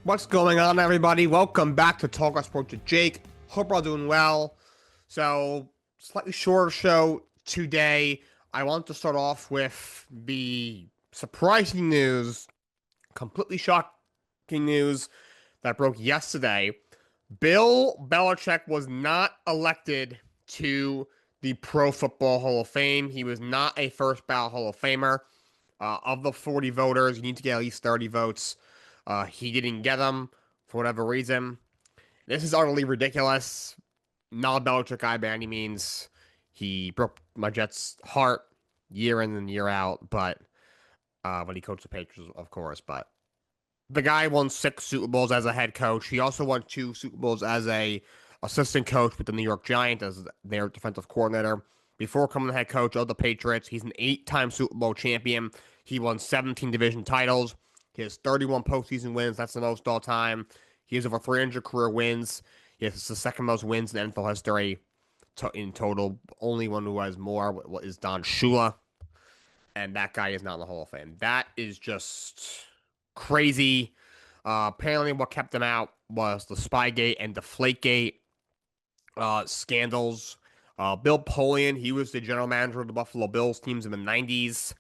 What's going on, everybody? Welcome back to Talk About Sports with Jake. Hope we're all doing well. So, slightly shorter show today. I want to start off with the surprising news, completely shocking news that broke yesterday. Bill Belichick was not elected to the Pro Football Hall of Fame. He was not a first ballot Hall of Famer. Of the 40 voters, you need to get at least 30 votes. He didn't get them for whatever reason. This is utterly ridiculous. Not a Belichick guy by any means. He broke my Jets' heart year in and year out, but when he coached the Patriots, of course. But the guy won 6 Super Bowls as a head coach. He also won 2 Super Bowls as a assistant coach with the New York Giants as their defensive coordinator. Before coming the head coach of the Patriots, he's an 8-time Super Bowl champion. He won 17 division titles. He has 31 postseason wins. That's the most all time. He has over 300 career wins. He has the second most wins in NFL history in total. Only one who has more is Don Shula, and that guy is not in the Hall of Fame. That is just crazy. Apparently, what kept him out was the Spygate and Deflategate scandals. Bill Polian, he was the general manager of the Buffalo Bills teams in the 90s.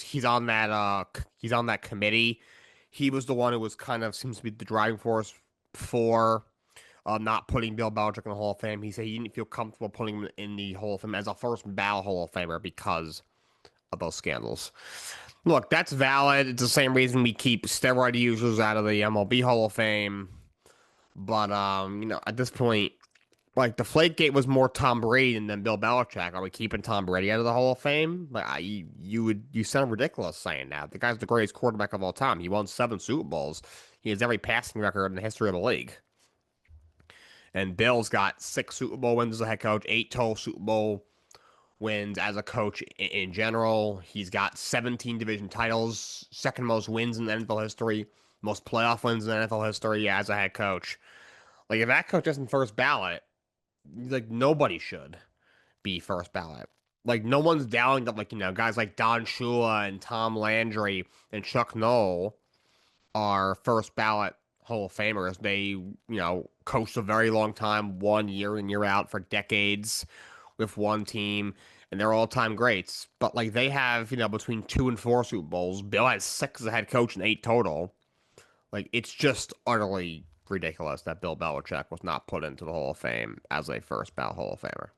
He's on that committee. He was the one who was kind of seems to be the driving force for not putting Bill Belichick in the Hall of Fame. He said he didn't feel comfortable putting him in the Hall of Fame as a first ballot Hall of Famer because of those scandals. Look, that's valid. It's the same reason we keep steroid users out of the MLB Hall of Fame. But at this point, like Deflategate was more Tom Brady than Bill Belichick. Are we keeping Tom Brady out of the Hall of Fame? Like you sound ridiculous saying that. The guy's the greatest quarterback of all time. He won 7 Super Bowls. He has every passing record in the history of the league. And Bill's got 6 Super Bowl wins as a head coach, 8 total Super Bowl wins as a coach in general. He's got 17 division titles, second most wins in the NFL history, most playoff wins in the NFL history as a head coach. Like if that coach isn't first ballot, like nobody should be first ballot. Like no one's doubting that guys like Don Shula and Tom Landry and Chuck Noll are first ballot Hall of Famers. They coached a very long time, one year in year out for decades with one team, and they're all-time greats. But like they have, between 2 and 4 Super Bowls. Bill has 6 as a head coach and 8 total. Like it's just utterly ridiculous that Bill Belichick was not put into the Hall of Fame as a first ballot Hall of Famer.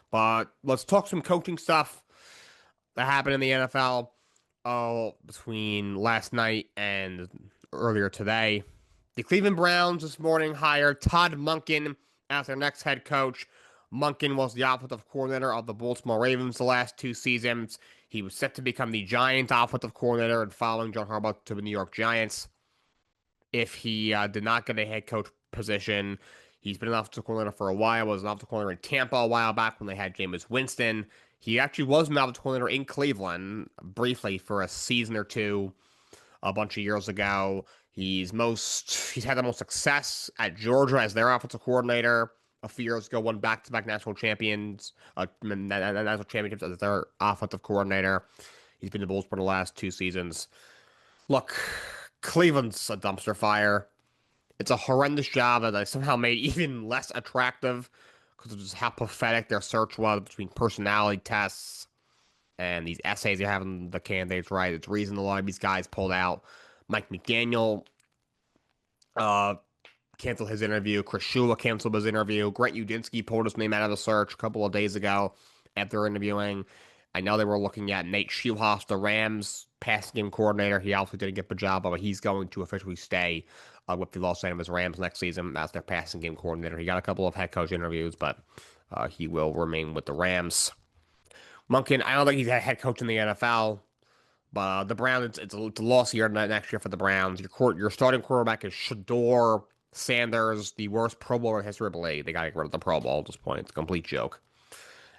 But let's talk some coaching stuff that happened in the NFL between last night and earlier today. The Cleveland Browns this morning hired Todd Monken as their next head coach. Monken was the offensive coordinator of the Baltimore Ravens the last 2 seasons. He was set to become the Giants offensive coordinator and following John Harbaugh to the New York Giants. If he did not get a head coach position, he's been an offensive coordinator for a while. Was an offensive coordinator in Tampa a while back when they had Jameis Winston. He actually was an offensive coordinator in Cleveland briefly for a season or two a bunch of years ago. He's had the most success at Georgia as their offensive coordinator. A few years ago, won back-to-back national championships as their offensive coordinator. He's been the Bulls for the last 2 seasons. Look, Cleveland's a dumpster fire. It's a horrendous job that they somehow made even less attractive because of just how pathetic their search was between personality tests and these essays they're having the candidates write. It's the reason a lot of these guys pulled out. Mike McDaniel canceled his interview. Chris Shula canceled his interview. Grant Udinski pulled his name out of the search a couple of days ago after interviewing. I know they were looking at Nate Schulhoff, the Rams passing game coordinator. He also didn't get the job, but he's going to officially stay with the Los Angeles Rams next season as their passing game coordinator. He got a couple of head coach interviews, but he will remain with the Rams. Monken, I don't think he's a head coach in the NFL, but the Browns, it's a loss year next year for the Browns. Your starting quarterback is Shador Sanders, the worst Pro Bowler in the history of the league. They got to get rid of the Pro Bowl at this point. It's a complete joke.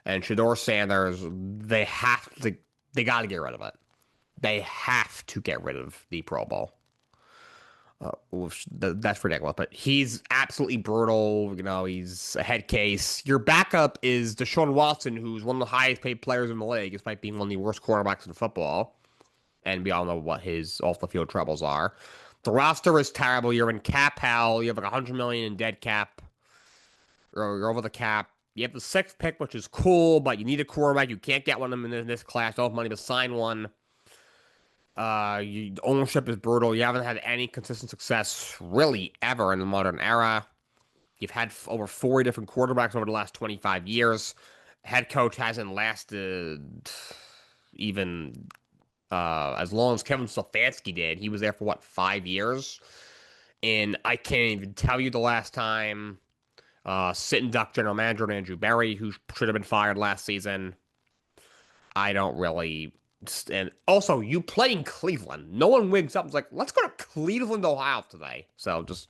And Shador Sanders, they got to get rid of it. They have to get rid of the Pro Bowl. That's ridiculous, but he's absolutely brutal. He's a head case. Your backup is Deshaun Watson, who's one of the highest paid players in the league, despite being one of the worst quarterbacks in football. and we all know what his off the field troubles are. The roster is terrible. You're in cap hell. You have like 100 million in dead cap. You're over the cap. You have the sixth pick, which is cool, but you need a quarterback. You can't get one of them in this class. Don't have money to sign one. Ownership is brutal. You haven't had any consistent success really ever in the modern era. You've had over 40 different quarterbacks over the last 25 years. Head coach hasn't lasted even as long as Kevin Stefanski did. He was there for what, 5 years? And I can't even tell you the last time sitting duck general manager Andrew Berry, who should have been fired last season. I don't really. And also, you play in Cleveland. No one wigs up and is like, let's go to Cleveland, Ohio today. So just,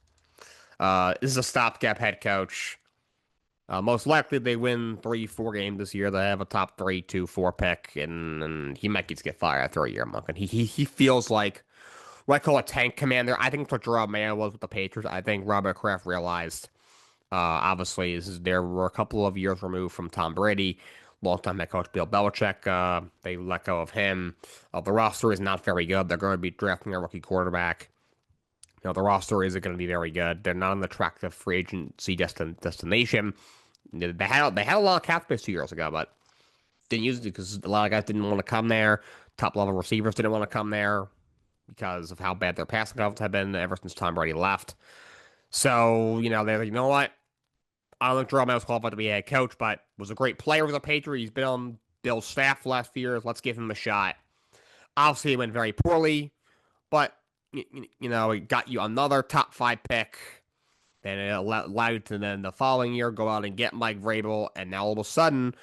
this is a stopgap head coach. Most likely they win 3-4 games this year. They have a top 3, 2, 4 pick, and he might get fired after a year, Monk. And he feels like what I call a tank commander. I think that's what Gerard Mayo was with the Patriots. I think Robert Kraft realized, obviously, there were a couple of years removed from Tom Brady. Longtime head coach Bill Belichick, they let go of him. The roster is not very good. They're going to be drafting a rookie quarterback. The roster isn't going to be very good. They're not an attractive free agency destination. They had a lot of cap space 2 years ago, but didn't use it because a lot of guys didn't want to come there. Top level receivers didn't want to come there because of how bad their passing offense had been ever since Tom Brady left. So, they're like, you know what? I don't think Jerome was qualified to be a head coach, but was a great player as a Patriot. He's been on Bill's staff the last few years. Let's give him a shot. Obviously, it went very poorly, but, it got you another top 5 pick. Then it allowed you to then the following year go out and get Mike Vrabel, and now all of a sudden,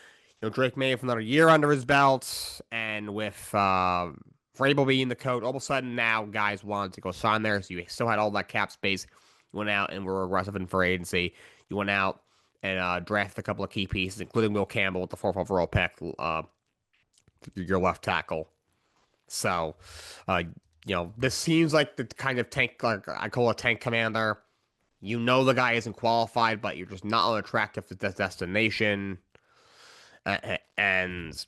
Drake May have another year under his belt, and with Vrabel being the coach, all of a sudden now guys wanted to go sign there, so you still had all that cap space. You went out and were aggressive in free agency. You went out and drafted a couple of key pieces, including Will Campbell with the 4th overall pick, your left tackle. So, this seems like the kind of tank, like I call a tank commander. The guy isn't qualified, but you're just not unattractive to this destination. And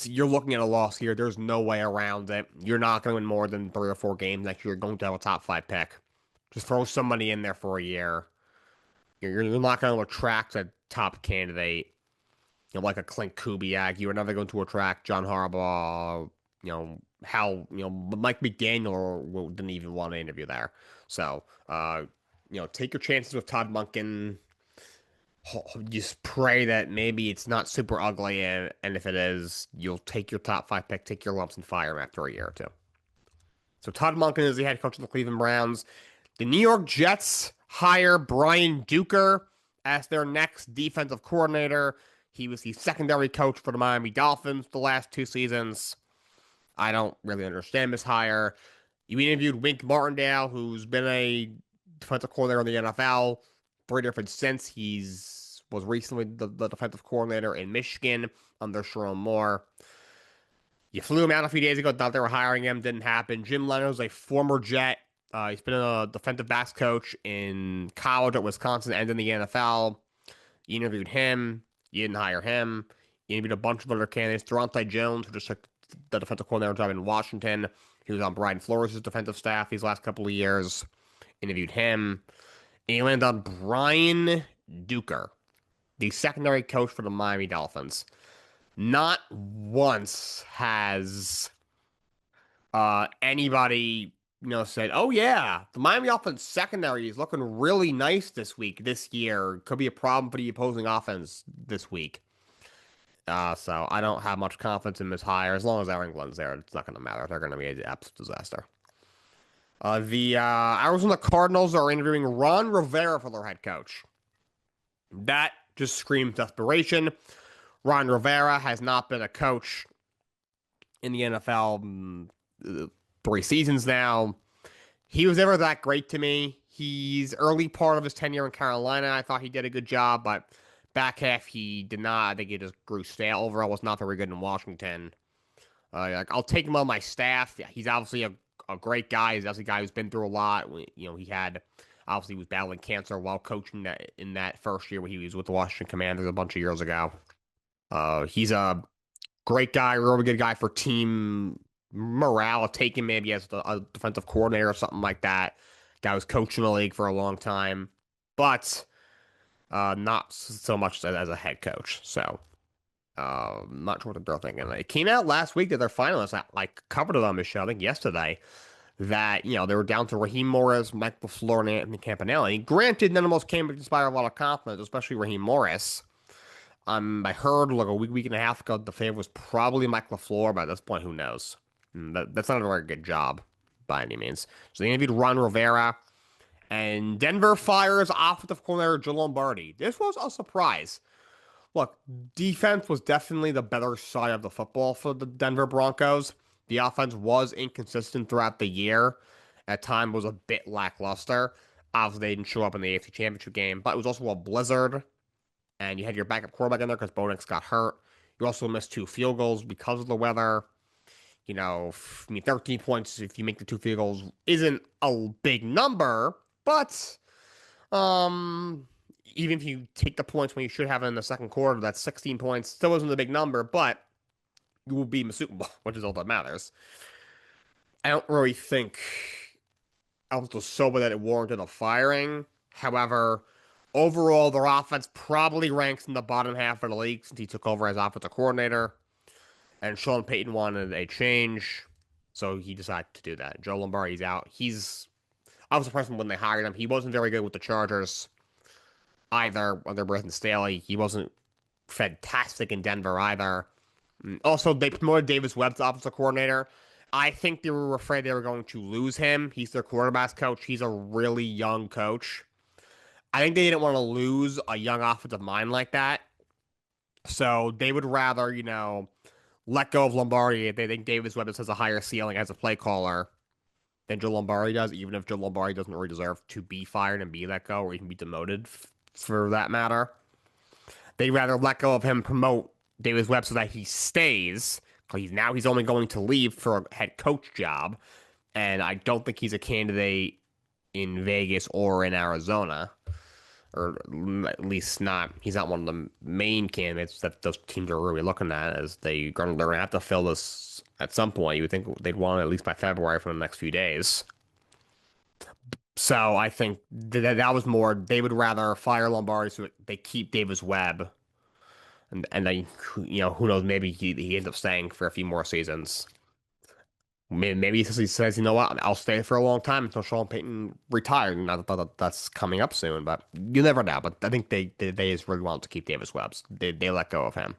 you're looking at a loss here. There's no way around it. You're not going to win more than 3 or 4 games next year. You're going to have a top 5 pick. Just throw somebody in there for a year. You're not going to attract a top candidate, like a Clint Kubiak. You're never going to attract John Harbaugh. Mike McDaniel didn't even want to interview there. So, take your chances with Todd Monken. Just pray that maybe it's not super ugly, and if it is, you'll take your top 5 pick, take your lumps and fire him after a year or two. So Todd Monken is the head coach of the Cleveland Browns. The New York Jets hire Brian Duker as their next defensive coordinator. He was the secondary coach for the Miami Dolphins the last 2 seasons. I don't really understand this hire. You interviewed Wink Martindale, who's been a defensive coordinator in the NFL 3 different stints. Was recently the defensive coordinator in Michigan under Sharon Moore. You flew him out a few days ago, thought they were hiring him, didn't happen. Jim Leonard's a former Jet. He's been a defensive backs coach in college at Wisconsin and in the NFL. You interviewed him. You didn't hire him. You interviewed a bunch of other candidates. Durante Jones, who just took the defensive coordinator job in Washington. He was on Brian Flores' defensive staff these last couple of years. Interviewed him. And you landed on Brian Duker, the secondary coach for the Miami Dolphins. Not once has anybody said, oh yeah, the Miami offense secondary is looking really nice this year. Could be a problem for the opposing offense this week. So I don't have much confidence in this hire. As long as Aaron Glenn's there, it's not going to matter. They're going to be an absolute disaster. The Arizona Cardinals are interviewing Ron Rivera for their head coach. That just screams desperation. Ron Rivera has not been a coach in the NFL 3 seasons now. He was never that great to me. He's early part of his tenure in Carolina. I thought he did a good job, but back half he did not. I think he just grew stale. Overall, was not very good in Washington. I'll take him on my staff. He's obviously a great guy. He's obviously a guy who's been through a lot. He was battling cancer while coaching in that first year when he was with the Washington Commanders a bunch of years ago. He's a great guy, really good guy for team morale taken maybe as a defensive coordinator or something like that. Guy was coaching the league for a long time, but not so much as a head coach. So, not sure what they're thinking. It came out last week that their finalists, I covered it on the show, I think yesterday, that, they were down to Raheem Morris, Mike LaFleur, and Anthony Campanelli. Granted, none of those came to inspire a lot of confidence, especially Raheem Morris. I heard like a week and a half ago the favorite was probably Mike LaFleur, but at this point, who knows? That's not a very good job by any means. So they interviewed Ron Rivera, and Denver fires offensive coordinator Joe Lombardi. This was a surprise. Look, defense was definitely the better side of the football for the Denver Broncos. The offense was inconsistent throughout the year. At times was a bit lackluster. Obviously, they didn't show up in the AFC Championship game, but it was also a blizzard, and you had your backup quarterback in there because Bo Nix got hurt. You also missed 2 field goals because of the weather. 13 points if you make the 2 field goals isn't a big number, but even if you take the points when you should have in the second quarter, that's 16 points. Still isn't a big number, but you will be in the Super Bowl, which is all that matters. I don't really think I was so bad that it warranted a firing. However, overall, their offense probably ranks in the bottom half of the league since he took over as offensive coordinator. And Sean Payton wanted a change, so he decided to do that. Joe Lombardi's out. I was surprised when they hired him. He wasn't very good with the Chargers either under Brandon Staley. He wasn't fantastic in Denver either. Also, they promoted Davis Webb to offensive coordinator. I think they were afraid they were going to lose him. He's their quarterbacks coach. He's a really young coach. I think they didn't want to lose a young offensive mind like that. So they would rather, let go of Lombardi if they think Davis Webb has a higher ceiling as a play caller than Joe Lombardi does, even if Joe Lombardi doesn't really deserve to be fired and be let go or even be demoted for that matter. They'd rather let go of him, promote Davis Webb so that he stays, because he's only going to leave for a head coach job, and I don't think he's a candidate in Vegas or in Arizona, or at least he's not one of the main candidates that those teams are really looking at, as they're going to have to fill this at some point. You would think they'd want it at least by February for the next few days. So I think that was more, they would rather fire Lombardi so they keep Davis Webb. And then, who knows, maybe he ends up staying for a few more seasons. Maybe he says, you know what, I'll stay for a long time until Sean Payton retired. Not that that's coming up soon, but you never know. But I think they just really want to keep Davis Webb. They let go of him.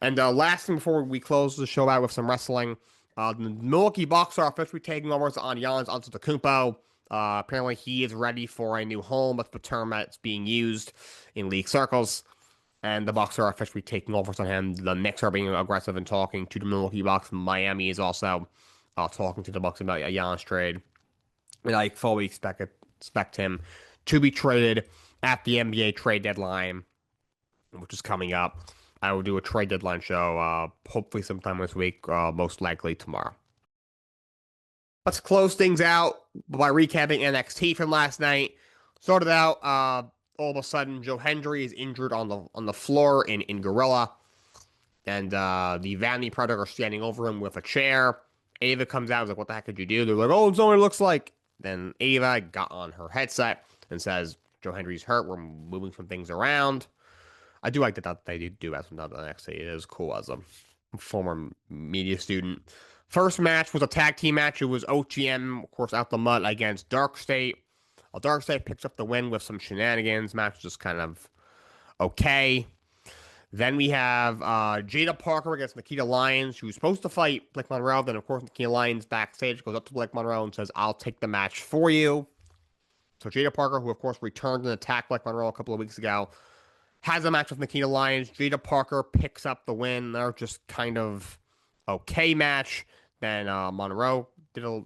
And last thing before we close the show out with some wrestling, the Milwaukee Bucks are officially taking over on Giannis Antetokounmpo. Apparently, he is ready for a new home. That's the term that's being used in league circles. And the Bucks are officially taking over on him. The Knicks are being aggressive and talking to the Milwaukee Bucks. Miami is also talking to the Bucks about a Giannis trade. And I fully expect him to be traded at the NBA trade deadline, which is coming up. I will do a trade deadline show, hopefully sometime this week, most likely tomorrow. Let's close things out by recapping NXT from last night. Started out, all of a sudden, Joe Hendry is injured on the floor in Gorilla, and the Vanity Predator are standing over him with a chair. Ava comes out and is like, "What the heck did you do?" They're like, "Oh, it's only looks like." Then Ava got on her headset and says, "Joe Hendry's hurt. We're moving some things around." I do like that they do as another NXT. It is cool as a former media student. First match was a tag team match. It was OGM, of course, out the mud against Dark State. Dark State picks up the win with some shenanigans. Match was just kind of okay. Then we have Jada Parker against Nikita Lyons, who's supposed to fight Blake Monroe. Then, of course, Nikita Lyons backstage goes up to Blake Monroe and says, "I'll take the match for you." So Jada Parker, who, of course, returned and attacked Blake Monroe a couple of weeks ago, has a match with Nikita Lyons. Jada Parker picks up the win. They're just kind of okay match. Then Monroe did a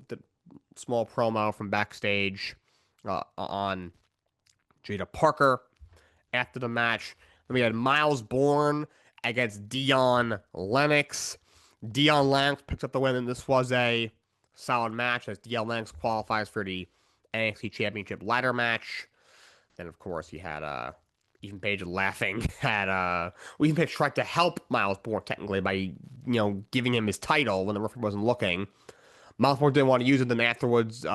small promo from backstage on Jada Parker after the match. Then we had Miles Bourne against Dion Lennox. Dion Lennox picks up the win, and this was a solid match as Dion Lennox qualifies for the NXT Championship ladder match. Then, of course, you had Ethan Page laughing at Ethan Page tried to help Miles Bourne technically by giving him his title when the referee wasn't looking. Miles Bourne didn't want to use it. Then afterwards,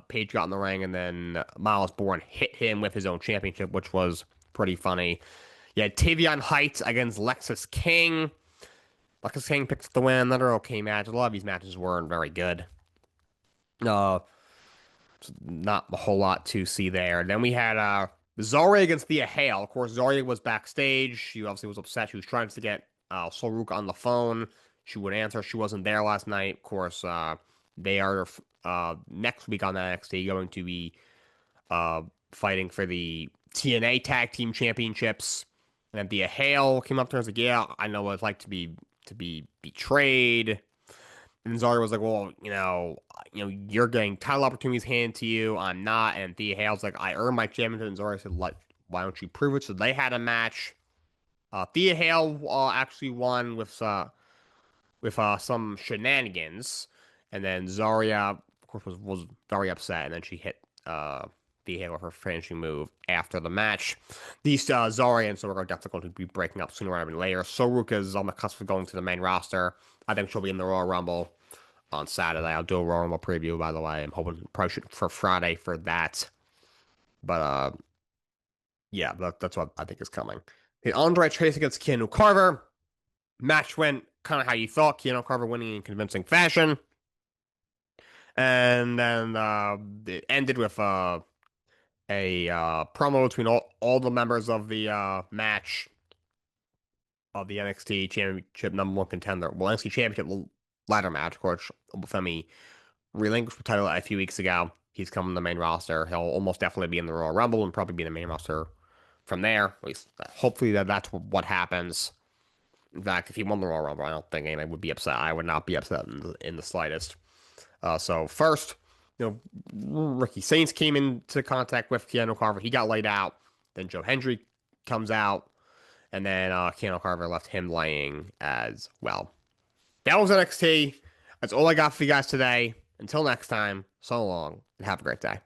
Page got in the ring, and then Miles Bourne hit him with his own championship, which was pretty funny. You had Tavion Heights against Lexus King. Lexus King picks up the win. Another okay match. A lot of these matches weren't very good. Uh, Not a whole lot to see there. Then we had Zarya against Thea Hale. Of course, Zarya was backstage. She obviously was upset. She was trying to get Soruk on the phone. She would answer. She wasn't there last night. Of course, they are next week on NXT going to be fighting for the TNA Tag Team Championships. And then Thea Hale came up to her and was like, "Yeah, I know what it's like to be betrayed." And Zarya was like, "Well, you're getting title opportunities handed to you. I'm not." And Thea Hale's like, "I earned my championship." And Zarya said, "Like, why don't you prove it?" So they had a match. Thea Hale actually won with some shenanigans, and then Zarya, of course, was very upset, and then she hit Thea Hale with her finishing move after the match. These Zarya and Soruk are definitely going to be breaking up sooner rather than later. Soruk is on the cusp of going to the main roster. I think she'll be in the Royal Rumble on Saturday. I'll do a Royal Rumble preview, by the way. I'm hoping probably shoot for Friday for that. But yeah, that's what I think is coming. The Andre Chase against Keanu Carver. Match went kind of how you thought. Keanu Carver winning in convincing fashion. And then it ended with a promo between all the members of the match of the NXT Championship number one contender. Well, NXT Championship ladder match, of course. Femi relinquished the title a few weeks ago. He's coming to the main roster. He'll almost definitely be in the Royal Rumble and probably be in the main roster from there. At least, hopefully that's what happens. In fact, if he won the Royal Rumble, I don't think anybody would be upset. I would not be upset in the slightest. So first, Ricky Saints came into contact with Keanu Carver. He got laid out. Then Joe Hendry comes out, and then Keanu Carver left him laying as well. That was NXT. That's all I got for you guys today. Until next time, so long, and have a great day.